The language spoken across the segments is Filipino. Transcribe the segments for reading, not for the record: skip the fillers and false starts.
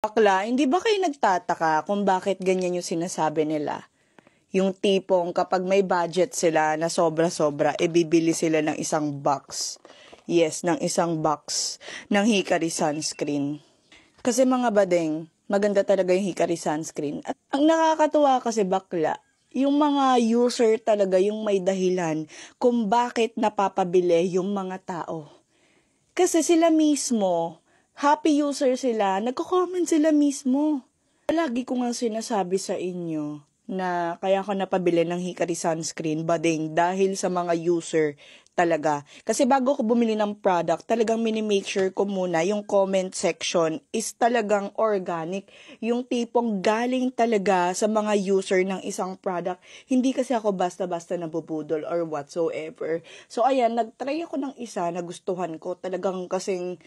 Bakla, hindi ba kayo nagtataka kung bakit ganyan yung sinasabi nila? Yung tipong kapag may budget sila na sobra-sobra, bibili sila ng isang box. Yes, ng isang box ng Hikari sunscreen. Kasi mga badeng, maganda talaga yung Hikari sunscreen. At ang nakakatuwa kasi bakla, yung mga user talaga yung may dahilan kung bakit napapabili yung mga tao. Kasi sila mismo, happy user sila, nagko-comment sila mismo. Lagi ko nga sinasabi sa inyo na kaya ako napabili ng Hikari sunscreen, bading, dahil sa mga user talaga. Kasi bago ko bumili ng product, talagang minimake sure ko muna yung comment section is talagang organic. Yung tipong galing talaga sa mga user ng isang product. Hindi kasi ako basta-basta nabubudol or whatsoever. So ayan, nagtry ako ng isa na gustuhan ko. Talagang kasing,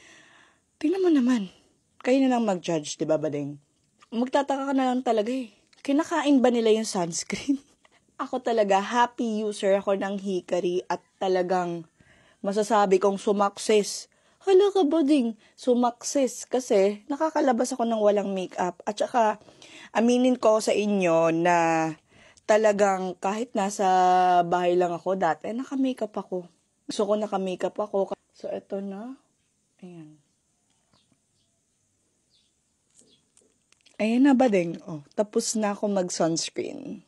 tingnan mo naman, kayo na lang mag-judge, di ba bading? Magtataka ka na lang talaga eh. Kinakain ba nila yung sunscreen? Ako talaga, happy user ako ng Hikari at talagang masasabi kong sumakses. Hala ka ba ding? Sumakses kasi nakakalabas ako ng walang makeup. At saka, aminin ko sa inyo na talagang kahit nasa bahay lang ako dati, naka-makeup ako. Gusto ko naka-makeup ako. So, eto na. Ayan. Ayan na ba ding? Oh, tapos na ako mag-sunscreen.